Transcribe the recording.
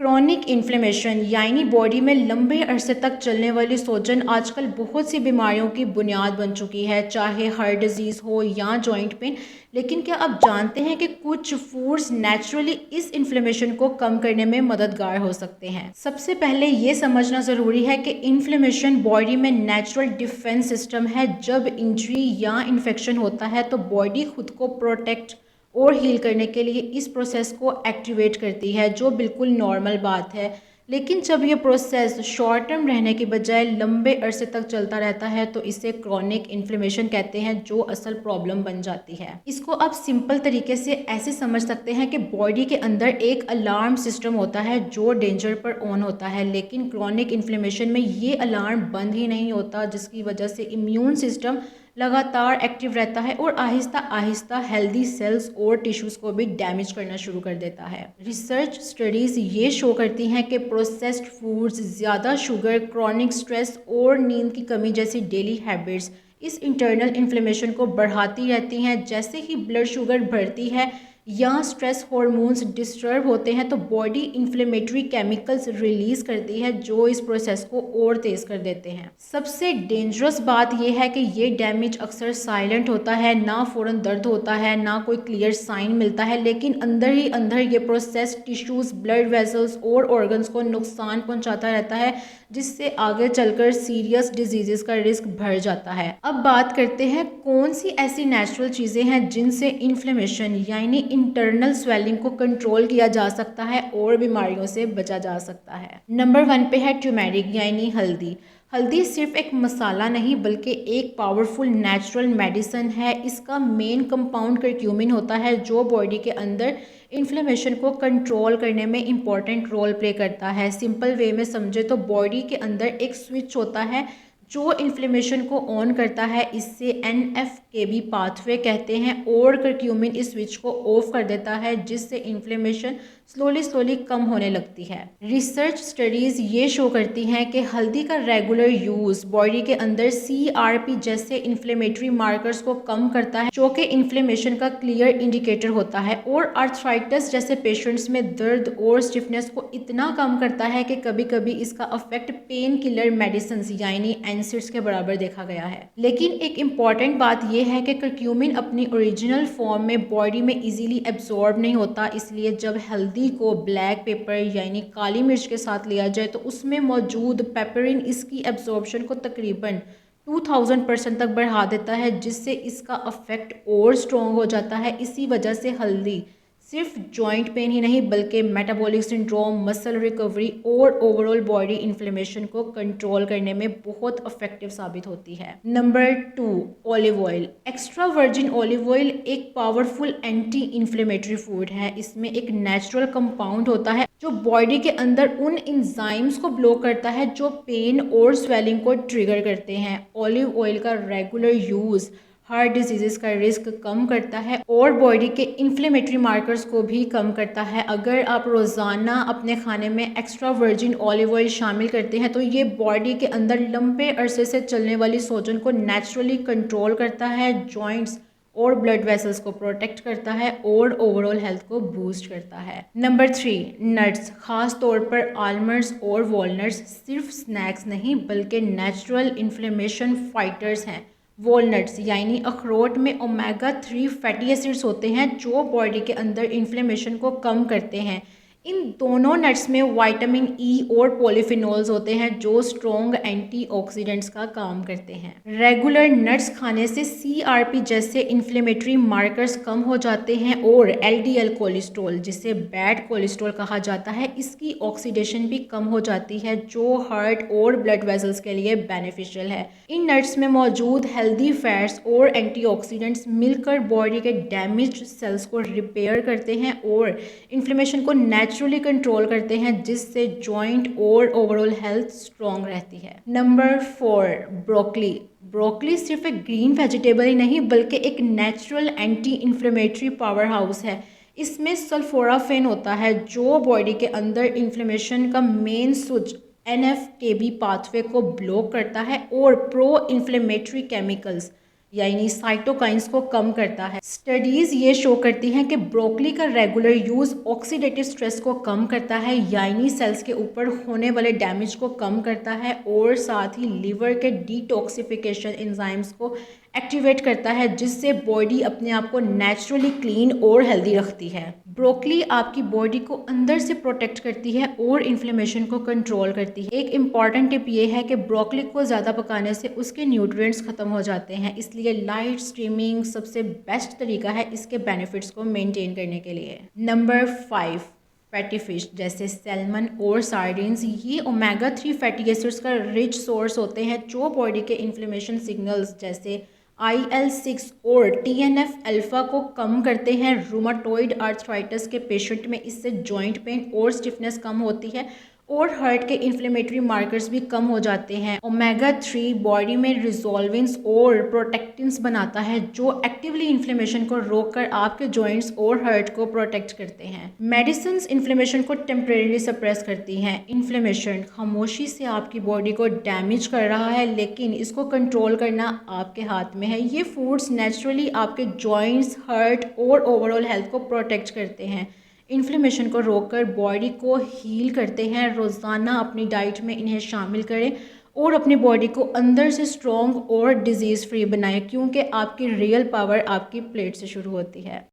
Chronic inflammation यानी body में लंबे अरसे तक चलने वाली सूजन आजकल बहुत सी बीमारियों की बुनियाद बन चुकी है, चाहे हार्ट डिजीज़ हो या जॉइंट पेन। लेकिन क्या आप जानते हैं कि कुछ फूड्स नेचुरली इस इन्फ्लेमेशन को कम करने में मददगार हो सकते हैं। सबसे पहले ये समझना ज़रूरी है कि इन्फ्लेमेशन बॉडी में नेचुरल डिफेंस सिस्टम है। जब इंजरी या इन्फेक्शन होता है तो बॉडी खुद को प्रोटेक्ट और हील करने के लिए इस प्रोसेस को एक्टिवेट करती है, जो बिल्कुल नॉर्मल बात है। लेकिन जब ये प्रोसेस शॉर्ट टर्म रहने की बजाय लंबे अरसे तक चलता रहता है तो इसे क्रॉनिक इन्फ्लेमेशन कहते हैं, जो असल प्रॉब्लम बन जाती है। इसको आप सिंपल तरीके से ऐसे समझ सकते हैं कि बॉडी के अंदर एक अलार्म सिस्टम होता है जो डेंजर पर ऑन होता है, लेकिन क्रॉनिक इन्फ्लेमेशन में ये अलार्म बंद ही नहीं होता, जिसकी वजह से इम्यून सिस्टम लगातार एक्टिव रहता है और आहिस्ता आहिस्ता हेल्दी सेल्स और टिश्यूज़ को भी डैमेज करना शुरू कर देता है। रिसर्च स्टडीज़ ये शो करती हैं कि प्रोसेस्ड फूड्स, ज़्यादा शुगर, क्रॉनिक स्ट्रेस और नींद की कमी जैसी डेली हैबिट्स इस इंटरनल इन्फ्लेमेशन को बढ़ाती रहती हैं। जैसे ही ब्लड शुगर बढ़ती है या स्ट्रेस हार्मोन्स डिस्टर्ब होते हैं तो बॉडी इन्फ्लेमेटरी केमिकल्स रिलीज करती है, जो इस प्रोसेस को और तेज कर देते हैं। सबसे डेंजरस बात यह है कि ये डैमेज अक्सर साइलेंट होता है, ना फौरन दर्द होता है, ना कोई क्लियर साइन मिलता है, लेकिन अंदर ही अंदर ये प्रोसेस टिश्यूज, ब्लड वेसल्स और ऑर्गन्स को नुकसान पहुंचाता रहता है, जिससे आगे चलकर सीरियस डिजीजेस का रिस्क बढ़ जाता है। अब बात करते हैं कौन सी ऐसी नेचुरल चीज़ें हैं जिनसे इन्फ्लेमेशन यानी इंटरनल स्वेलिंग को कंट्रोल किया जा सकता है और बीमारियों से बचा जा सकता है। नंबर 1 पे है ट्यूमेरिक यानी हल्दी। हल्दी सिर्फ एक मसाला नहीं बल्कि एक पावरफुल नेचुरल मेडिसिन है। इसका मेन कंपाउंड करक्यूमिन होता है, जो बॉडी के अंदर इन्फ्लेमेशन को कंट्रोल करने में इम्पॉर्टेंट रोल प्ले करता है। सिंपल वे में समझे तो बॉडी के अंदर एक स्विच होता है जो इन्फ्लेमेशन को ऑन करता है। इससे NF-kB पाथवे कहते हैं, और करक्यूमिन इस स्विच को ऑफ कर देता है, जिससे इन्फ्लेमेशन स्लोली कम होने लगती है। रिसर्च स्टडीज़ ये शो करती हैं कि हल्दी का रेगुलर यूज़ बॉडी के अंदर CRP जैसे इन्फ्लेमेटरी मार्कर्स को कम करता है, जो कि इन्फ्लेमेशन का क्लियर इंडिकेटर होता है, और आर्थराइटिस जैसे पेशेंट्स में दर्द और स्टिफनेस को इतना कम करता है कि कभी कभी इसका अफेक्ट पेन किलर मेडिसिन यानी एनसिड्स के बराबर देखा गया है। लेकिन एक इम्पॉर्टेंट बात यह है कि करक्यूमिन अपनी ओरिजिनल फॉर्म में बॉडी में इजीली एब्जॉर्ब नहीं होता, इसलिए जब हल्दी को ब्लैक पेपर यानी काली मिर्च के साथ लिया जाए तो उसमें मौजूद पेपरिन इसकी एब्जॉर्प्शन को तकरीबन 2000% तक बढ़ा देता है, जिससे इसका अफेक्ट और स्ट्रॉन्ग हो जाता है। इसी वजह से हल्दी सिर्फ जॉइंट पेन ही नहीं बल्कि मेटाबॉलिक सिंड्रोम, मसल रिकवरी और ओवरऑल बॉडी इन्फ्लेमेशन को कंट्रोल करने में बहुत इफेक्टिव साबित होती है। Number 2, olive oil. Extra virgin olive oil एक पावरफुल एंटी इन्फ्लेमेटरी फूड है। इसमें एक नेचुरल कंपाउंड होता है जो बॉडी के अंदर उन इंजाइम्स को ब्लॉक करता है जो पेन और स्वेलिंग को ट्रिगर करते हैं। ऑलिव ऑयल का रेगुलर यूज़ हार्ट डिजीज़ का रिस्क कम करता है और बॉडी के इन्फ्लेमेटरी मार्कर्स को भी कम करता है। अगर आप रोज़ाना अपने खाने में एक्स्ट्रा वर्जिन ऑलिव ऑयल शामिल करते हैं तो ये बॉडी के अंदर लंबे अरसे से चलने वाली सूजन को नेचुरली कंट्रोल करता है, जॉइंट्स और ब्लड वेसल्स को प्रोटेक्ट करता है और ओवरऑल हेल्थ को बूस्ट करता है। Number 3, nuts. खास तौर पर आलमंड्स और वॉलनट्स सिर्फ स्नैक्स नहीं बल्कि नेचुरल इन्फ्लेमेशन फाइटर्स हैं। वॉलनट्स यानी अखरोट में ओमेगा 3 फैटी एसिड्स होते हैं जो बॉडी के अंदर इन्फ्लेमेशन को कम करते हैं। इन दोनों नट्स में विटामिन E और पॉलीफिनोल्स होते हैं जो स्ट्रॉन्ग एंटीऑक्सीडेंट्स का काम करते हैं। रेगुलर नट्स खाने से CRP जैसे इन्फ्लेमेटरी मार्कर्स कम हो जाते हैं और LDL कोलेस्ट्रॉल, जिसे बैड कोलेस्ट्रॉल कहा जाता है, इसकी ऑक्सीडेशन भी कम हो जाती है, जो हार्ट और ब्लड वेसल्स के लिए बेनिफिशियल है। इन नट्स में मौजूद हेल्दी फैट्स और एंटीऑक्सीडेंट्स मिलकर बॉडी के डैमेज्ड सेल्स को रिपेयर करते हैं और इन्फ्लेमेशन को नेचुरली कंट्रोल करते हैं, जिससे जॉइंट और ओवरऑल हेल्थ स्ट्रॉन्ग रहती है। Number 4, broccoli. ब्रोकली सिर्फ एक ग्रीन वेजिटेबल ही नहीं बल्कि एक natural anti inflammatory power house है। इसमें सल्फोराफेन होता है जो बॉडी के अंदर इन्फ्लेमेशन का मेन स्विच NF-kB पाथवे को ब्लॉक करता है और प्रो इन्फ्लेमेटरी केमिकल्स यानी साइटोकाइंस को कम करता है। स्टडीज़ ये शो करती हैं कि ब्रोकली का रेगुलर यूज़ ऑक्सीडेटिव स्ट्रेस को कम करता है, यानी सेल्स के ऊपर होने वाले डैमेज को कम करता है और साथ ही लीवर के डिटॉक्सिफिकेशन एंजाइम्स को एक्टिवेट करता है, जिससे बॉडी अपने आप को नेचुरली क्लीन और हेल्दी रखती है। ब्रोकली आपकी बॉडी को अंदर से प्रोटेक्ट करती है और इन्फ्लेमेशन को कंट्रोल करती है। एक इम्पॉर्टेंट टिप ये है कि ब्रोकली को ज़्यादा पकाने से उसके न्यूट्रिएंट्स ख़त्म हो जाते हैं, इसलिए लाइट स्टीमिंग सबसे बेस्ट तरीका है इसके बेनिफिट्स को मेंटेन करने के लिए। नंबर 5, फैटी फिश जैसे सैल्मन और सार्डिन्स। ये ओमेगा 3 फैटी एसिड्स का रिच सोर्स होते हैं जो बॉडी के इन्फ्लेमेशन सिग्नल्स जैसे IL-6 और TNF अल्फा को कम करते हैं। रूमाटॉइड आर्थराइटिस के पेशेंट में इससे जॉइंट पेन और स्टिफनेस कम होती है और हार्ट के इन्फ्लेमेटरी मार्कर्स भी कम हो जाते हैं। ओमेगा 3 बॉडी में रिजोल्वेंस और प्रोटेक्टिन्स बनाता है जो एक्टिवली इन्फ्लेमेशन को रोककर आपके जॉइंट्स और हार्ट को प्रोटेक्ट करते हैं। मेडिसिन इन्फ्लेमेशन को टेम्परेरी सप्रेस करती हैं। इन्फ्लेमेशन खामोशी से आपकी बॉडी को डैमेज कर रहा है, लेकिन इसको कंट्रोल करना आपके हाथ में है। ये फूड्स नेचुरली आपके जॉइंट्स, हार्ट और ओवरऑल हेल्थ को प्रोटेक्ट करते हैं, इन्फ्लेमेशन को रोककर बॉडी को हील करते हैं। रोज़ाना अपनी डाइट में इन्हें शामिल करें और अपनी बॉडी को अंदर से स्ट्रॉन्ग और डिजीज़ फ्री बनाएं, क्योंकि आपकी रियल पावर आपकी प्लेट से शुरू होती है।